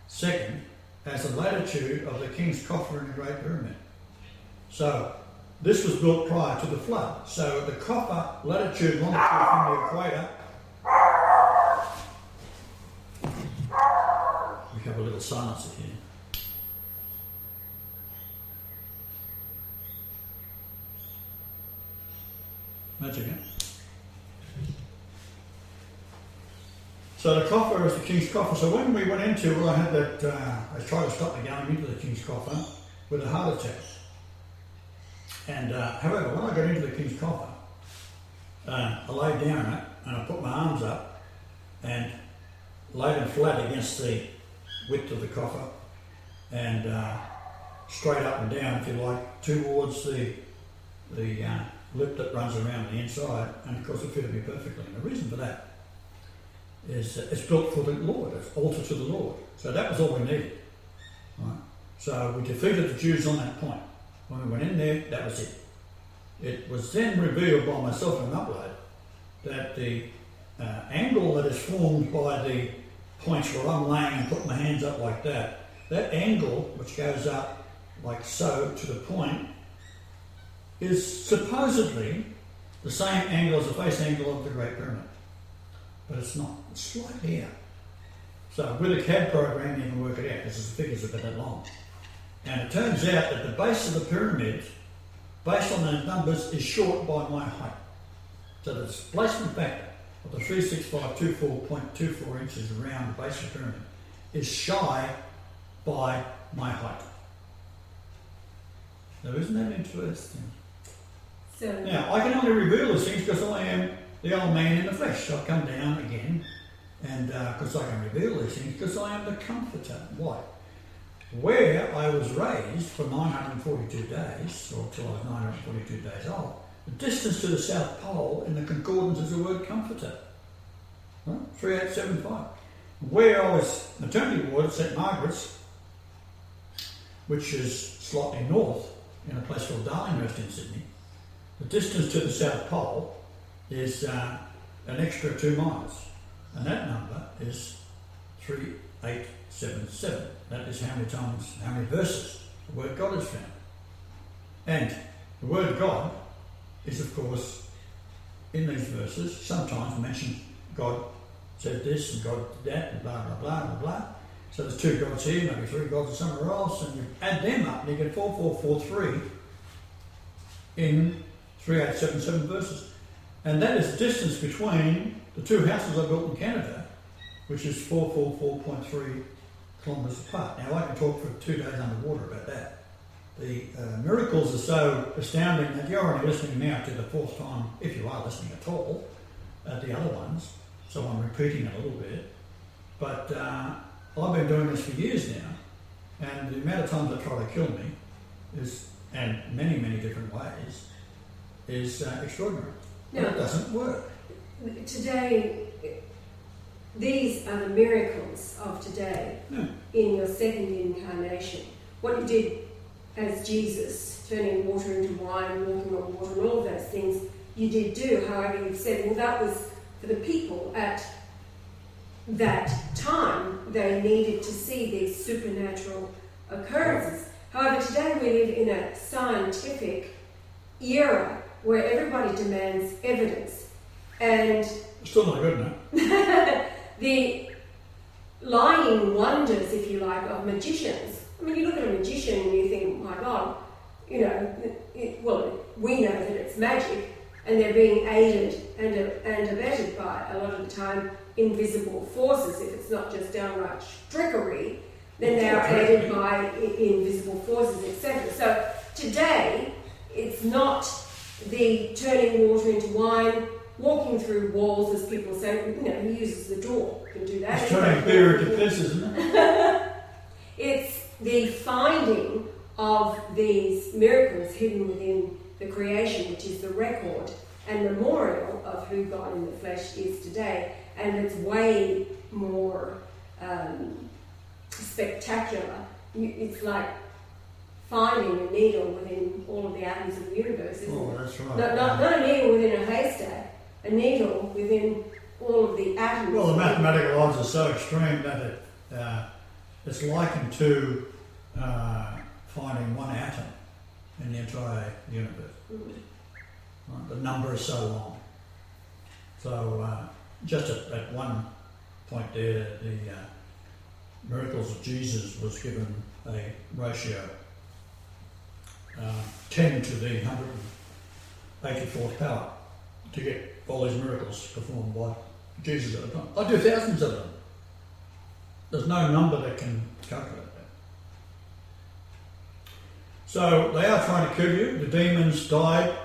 second as the latitude of the King's Coffer in the Great Pyramid. So, this was built prior to the flood. So, the coffer latitude, longitude from the equator, we have a little silencer here. Magic, eh? So the coffer is the King's Coffer. So when we went into, well, I had that, I tried to stop me going into the King's Coffer with a heart attack. And however, when I got into the King's Coffer, I laid down in it and I put my arms up and laid them flat against the width of the coffer and straight up and down, if you like, towards the lip that runs around the inside, and of course it fitted me perfectly. And the reason for that is it's built for the Lord, it's altered to the Lord. So that was all we needed. Right? So we defeated the Jews on that point. When we went in there, that was it. It was then revealed by myself in an upload that the angle that is formed by the points where I'm laying and putting my hands up like that angle which goes up like so to the point is supposedly the same angle as the face angle of the Great Pyramid. But it's not. It's slightly out. So with a CAD program you can work it out because the figures are that long. And it turns out that the base of the pyramid, based on those numbers, is short by my height. So the displacement factor of the 36524.24 inches around the base of the pyramid is shy by my height. Now isn't that interesting? So now, I can only reveal these things because I am the old man in the flesh. I've come down again, and because I can reveal these things because I am the comforter. Why? Where I was raised for 942 days, or till I was 942 days old, the distance to the South Pole in the concordance is the word comforter. Right? 3875. Where I was maternity ward at St Margaret's, which is slightly north in a place called Darlinghurst in Sydney, the distance to the South Pole is an extra 2 miles, and that number is 3877. That is how many verses the word God is found. And the word God is, of course, in these verses, sometimes mentioned God said this and God did that and blah, blah, blah, blah, blah. So there's 2 gods here, maybe 3 gods somewhere else, and you add them up and you get 4443 in 3877 verses. And that is the distance between the 2 houses I built in Canada, which is 444.3 kilometres apart. Now I can talk for 2 days underwater about that. The miracles are so astounding that you're only listening now to the 4th time, if you are listening at all, at the other ones. So I'm repeating a little bit. But I've been doing this for years now, and the amount of times they try to kill me is, and many, many different ways, is extraordinary. No. But it doesn't work. Today, these are the miracles of today in your second incarnation. What you did as Jesus, turning water into wine, walking on water, and all of those things, you did do. However, you've said, well, that was for the people at that time. They needed to see these supernatural occurrences. However, today we live in a scientific era where everybody demands evidence. And Still not good enough. The lying wonders, if you like, of magicians. I mean, you look at a magician and you think, my God, you know, we know that it's magic, and they're being aided and abetted by, a lot of the time, invisible forces. If it's not just downright trickery, then they are aided by invisible forces, etc. So today, it's not the turning water into wine, walking through walls, as people say. You know, he uses the door. You can do that. It's turning beer into pieces, isn't it? It's the finding of these miracles hidden within the creation, which is the record and memorial of who God in the flesh is today. and it's way more spectacular. It's like finding a needle within all of the atoms of the universe, isn't it? That's right. Not a needle within a haystack, a needle within all of the atoms. Well, the mathematical odds are so extreme that it's likened to finding one atom in the entire universe. Right? The number is so long. So just at one point there, the miracles of Jesus was given a ratio 10 to the 184th power to get all these miracles performed by Jesus at a time. I do thousands of them. There's no number that can calculate that. So they are trying to kill you. The demons died.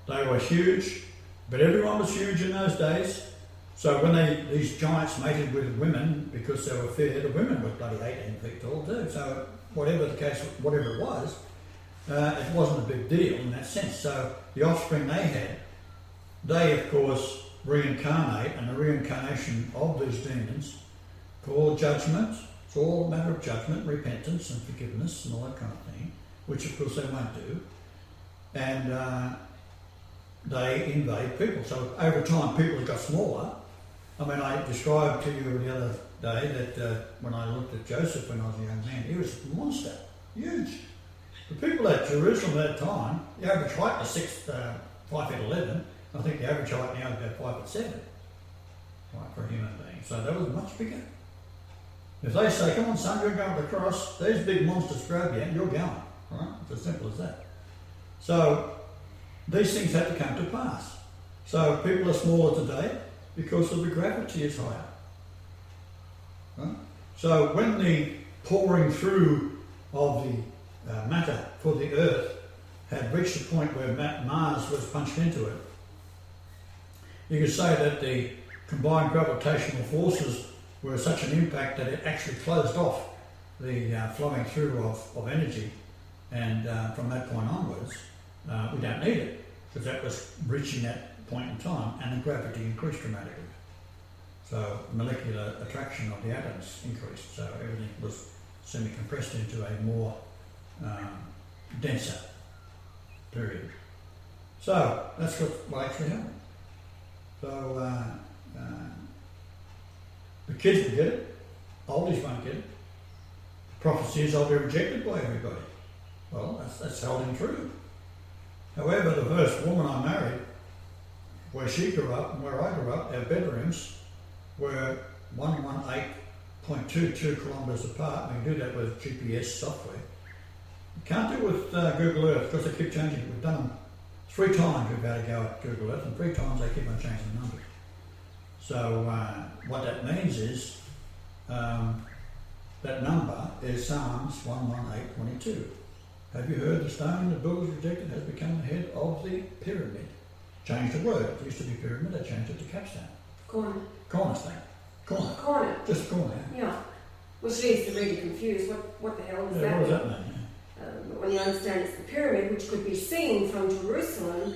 They were huge, but everyone was huge in those days. So when these giants mated with women, because they were fair, the women were bloody 18 feet tall too. So whatever the case, whatever it was, it wasn't a big deal in that sense. So the offspring they had, they of course reincarnate, and the reincarnation of these demons for judgment. It's all a matter of judgment, repentance and forgiveness and all that kind of thing, which of course they won't do. And they invade people. So over time people got smaller. I mean, I described to you the other day that when I looked at Joseph when I was a young man, he was a monster, huge. The people at Jerusalem at that time, the average height was 5'11". I think the average height now is about 5'7", right, for a human being. So that was much bigger. If they say, come on son, you're going to the cross, these big monsters grab you and you're going, right? It's as simple as that. So these things had to come to pass. So people are smaller today because of the gravity is higher. Right? So when the pouring through of the matter for the Earth had reached the point where Mars was punched into it, you could say that the combined gravitational forces were such an impact that it actually closed off the flowing through of energy, and from that point onwards we don't need it, because that was reaching that point in time, and the gravity increased dramatically. So molecular attraction of the atoms increased, so everything was semi-compressed into a more denser period. So that's what actually happened. So the kids will get it, oldies won't get it. The prophecy is I'll be rejected by everybody. Well, that's held in truth. However, the first woman I married, where she grew up and where I grew up, our bedrooms were 118.22 kilometres apart. We can do that with GPS software. You can't do it with Google Earth because they keep changing it. We've done them 3 times we've had to go at Google Earth, and 3 times they keep on changing the numbers. So what that means is that number is Psalms 118:22. Have you heard the stone the builders rejected has become the head of the pyramid? Changed the word. It used to be pyramid, they changed it to capstone. Cornerstone. Corner. Just corner. Yeah. Which leaves the reader confused. What the hell does that mean? What does that mean? When you understand it's the pyramid, which could be seen from Jerusalem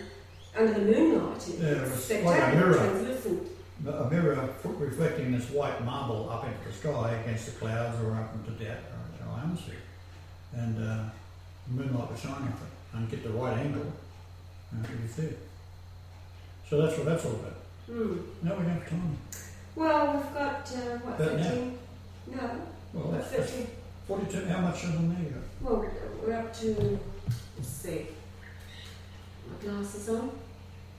under the moonlight. It's spectacular, like a mirror. translucent. A mirror reflecting this white marble up into the sky against the clouds or up into the atmosphere. And the moonlight was shining off it and get the right angle and you can see it. So that's what that's all about. Now we have time. Well, we've got, 13? No. Well, that's 13. 42. How much of them there you got? Well, we're up to, let's see, my glasses on,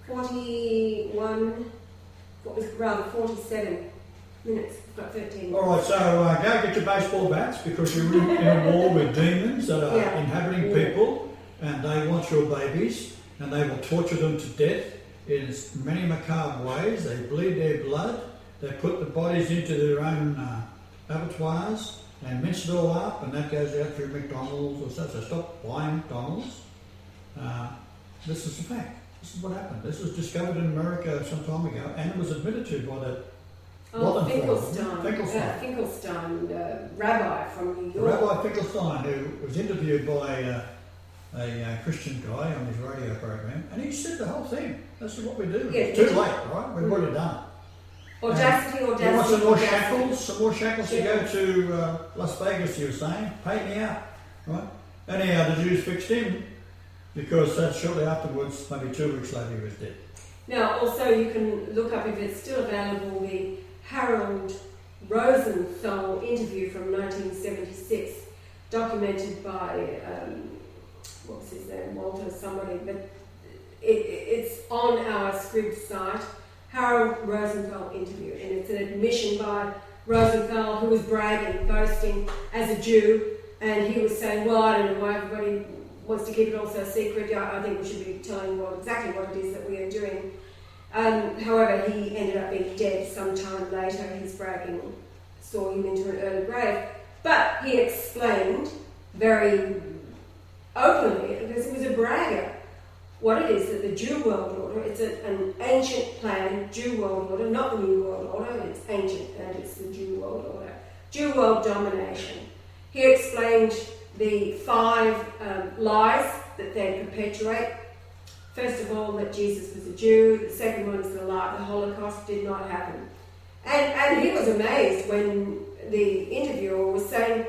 41, rather 47 minutes. We've got 13. All right, so go get your baseball bats because you're in a war with demons that are inhabiting people, and they want your babies, and they will torture them to death in many macabre ways. They bleed their blood. They put the bodies into their own abattoirs and mince it all up, and that goes out through McDonald's or so. So stop buying McDonald's. This is a fact. This is what happened. This was discovered in America some time ago, and it was admitted to by the Finkelstein, rabbi from New York. Rabbi Finkelstein, who was interviewed by a Christian guy on his radio program, and he said the whole thing. This is what we do. Yeah, it's too late, right? We've already done it. Audacity. You want some more shackles? Some more shackles to go to Las Vegas, you were saying? Pay me out, right? Anyhow, the Jews fixed him because shortly afterwards, maybe 2 weeks later, he was dead. Now, also you can look up, if it's still available, the Harold Rosenthal interview from 1976, documented by, what was his name, Walter somebody, but it's on our Scribd site, Harold Rosenthal interview, and it's an admission by Rosenthal, who was bragging, boasting as a Jew, and he was saying, well, I don't know why everybody wants to keep it all so secret. I think we should be telling exactly what it is that we are doing. However, he ended up being dead sometime later. His bragging saw him into an early grave. But he explained very openly, because he was a bragger, what it is that the Jew world order, it's an ancient plan, Jew world order, not the New World Order, it's ancient and it's the Jew world order. Jew world domination. He explained the 5 lies that they perpetuate. First of all, that Jesus was a Jew. The second one is the lie, the Holocaust did not happen. And he was amazed when the interviewer was saying,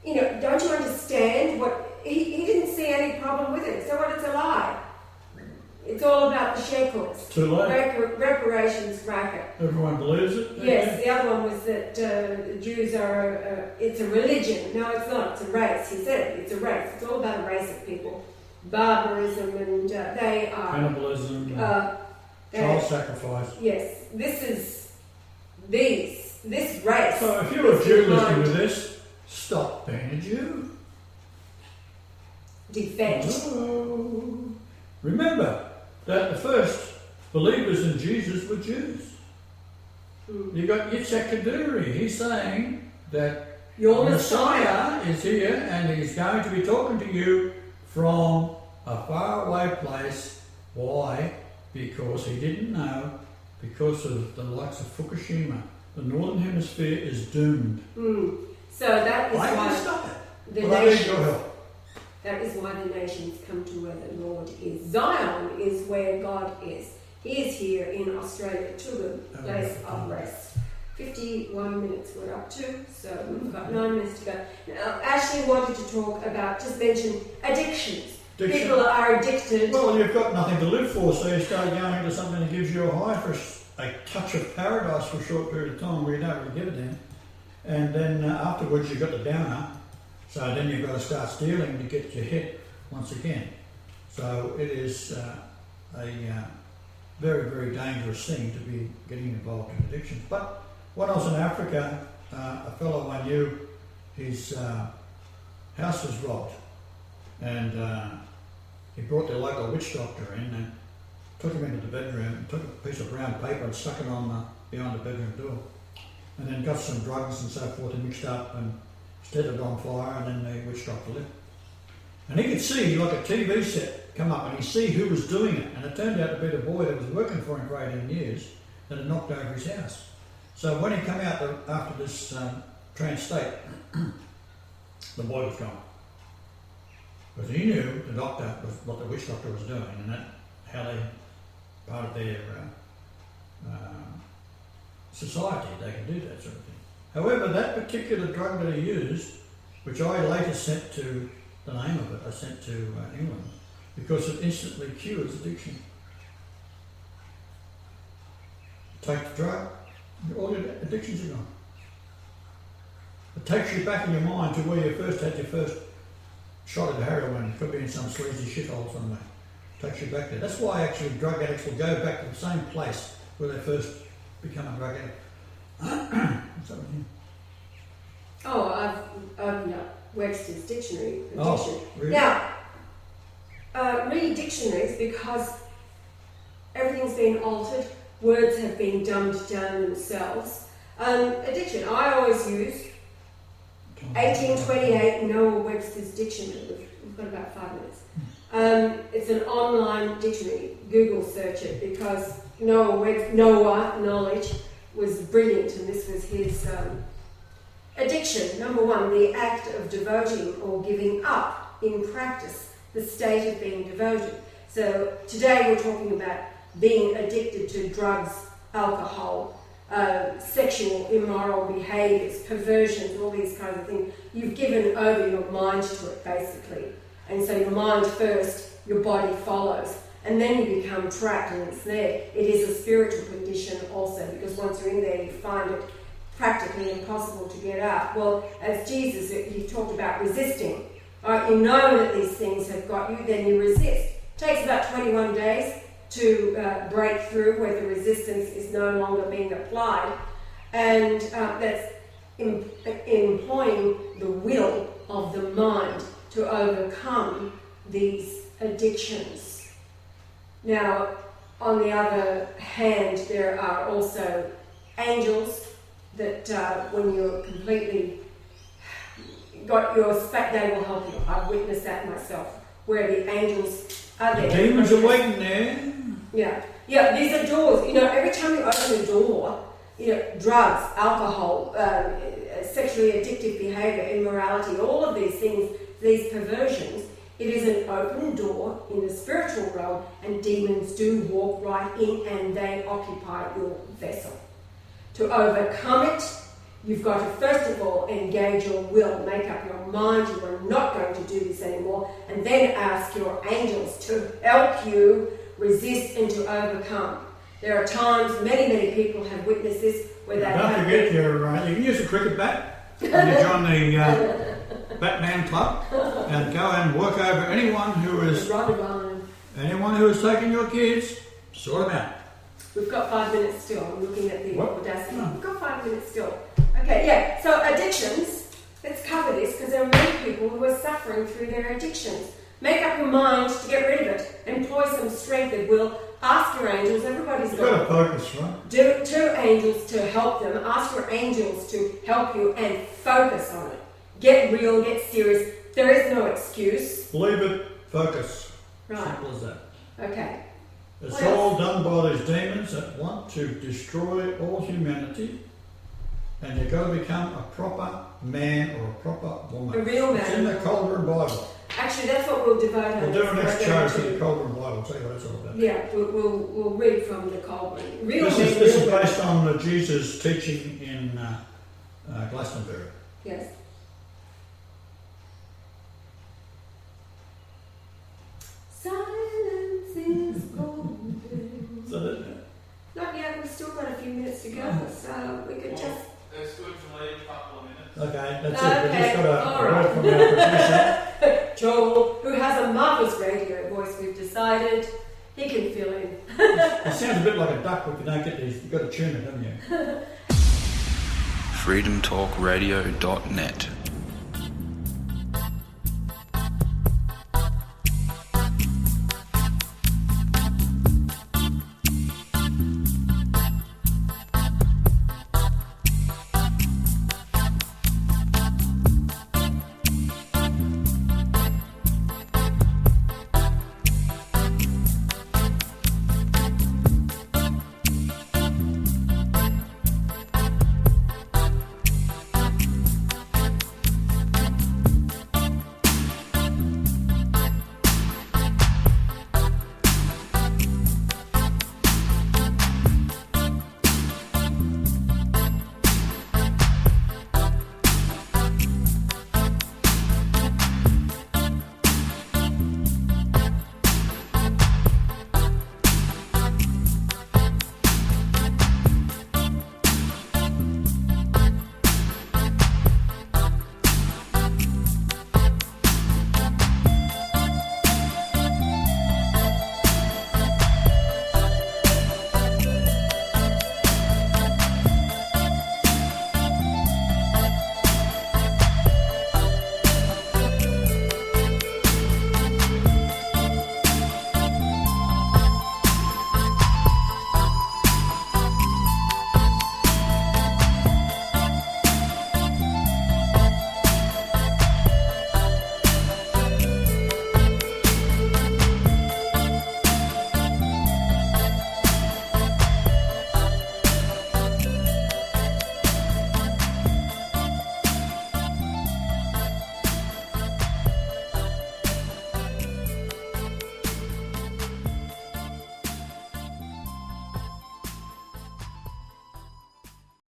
you know, don't you understand what... He didn't see any problem with it. So what, it's a lie. It's all about the shekels. Too late. Reparations racket. Everyone believes it? Yes, the other one was that Jews are, it's a religion. No, it's not. It's a race. He said it's a race. It's all about a race of people. Barbarism, and they are... Cannibalism, child sacrifice. Yes, this race... So if you're a Jew listening to this, stop being a Jew. Defend. Oh. Remember that the first believers in Jesus were Jews. You got Yitzhak Kaduri. He's saying that your Messiah is here and he's going to be talking to you from a faraway place. Why? Because he didn't know, because of the likes of Fukushima. The Northern Hemisphere is doomed. So that is why why stop it? the I need nations... your help. That is why the nations come to where the Lord is. Zion is where God is. He is here in Australia, to the place of rest. 51 minutes we're up to, so we've got 9 minutes to go. Now, Ashley wanted to talk about, just mention addictions. People are addicted. Well, you've got nothing to live for, so you start going into something that gives you a high for a touch of paradise for a short period of time where you don't really give a damn. And then afterwards you've got the downer. So then you've got to start stealing to get your hit once again. So it is a very, very dangerous thing to be getting involved in addictions. But when I was in Africa, a fellow I knew, his house was robbed. And he brought their local witch doctor in and took him into the bedroom and took a piece of brown paper and stuck it on behind the bedroom door. And then got some drugs and so forth and mixed up and set it on fire, and then the witch doctor left. And he could see, like a TV set, come up and he'd see who was doing it. And it turned out to be the boy that was working for him for 18 years that had knocked over his house. So when he came out after this trance state, the boy was gone. Because he knew the doctor was what the witch doctor was doing, and that how they, part of their society, they can do that sort of thing. However, that particular drug that he used, which I later sent to, the name of it, I sent to England, because it instantly cures addiction. Take the drug, all your addictions are gone. It takes you back in your mind to where you first had your first shot of heroin. It could be in some sleazy shithole somewhere. It takes you back there. That's why actually drug addicts will go back to the same place where they first become a drug addict. Oh, I've opened up Webster's dictionary. Oh, really? Now, read dictionaries because everything's been altered. Words have been dumbed down themselves. Addiction, I always use 1828 Noah Webster's dictionary. We've got about 5 minutes. It's an online dictionary. Google search it because Noah knowledge was brilliant, and this was his addiction. Number 1, the act of devoting or giving up in practice, the state of being devoted. So today we're talking about being addicted to drugs alcohol, sexual immoral behaviours, perversions, all these kinds of things. You've given over your mind to it, basically. And so your mind first, your body follows. And then you become trapped and it's there. It is a spiritual condition also, because once you're in there, you find it practically impossible to get out. Well, as Jesus, he talked about resisting. You know that these things have got you, then you resist. It takes about 21 days to break through where the resistance is no longer being applied. And that's employing the will of the mind to overcome these addictions. Now, on the other hand, there are also angels that when you're completely got your space, they will help you. I've witnessed that myself, where the angels are there. The demons are waiting there. Yeah, these are doors. You know, every time you open a door, you know, drugs, alcohol, sexually addictive behaviour, immorality, all of these things, these perversions, it is an open door in the spiritual realm, and demons do walk right in and they occupy your vessel. To overcome it, you've got to first of all engage your will, make up your mind you are not going to do this anymore, and then ask your angels to help you resist and to overcome. There are times, many people have witnessed this, where they don't forget you can use a cricket bat when you join the Batman Club, and go and work over anyone who is taking your kids, sort them out. We've got 5 minutes still. I'm looking at the What? audacity. No. We've got 5 minutes still. Okay, yeah. So addictions. Let's cover this, because there are many people who are suffering through their addictions. Make up your mind to get rid of it. Employ some strength of will. Ask your angels. Everybody's You've got to focus, right? do 2 angels to help them. Ask your angels to help you and focus on it. Get real, get serious. There is no excuse. Believe it, focus. Right. Simple as that. Okay. It's What all else? done by these demons that want to destroy all humanity, and you've got to become a proper man or a proper woman. A real man. It's in the Cauldron Bible. Actually, that's what we'll devote our We'll do our next show program to the to. Cauldron Bible, tell you what it's all about. Yeah, we'll read from the Cauldron. Real This men, is real women. based on Jesus' teaching in Glastonbury. Yes. Silence is golden. So that, Not yet, we've still got a few minutes to go, so we could just... It's good to leave a couple of minutes. okay, that's it. We've Okay, just got all a right. word from our producer. Joel, who has a marvellous radio voice, we've decided he can fill in. It sounds a bit like a duck, but you don't get these. You've got to tune it, haven't you? freedomtalkradio.net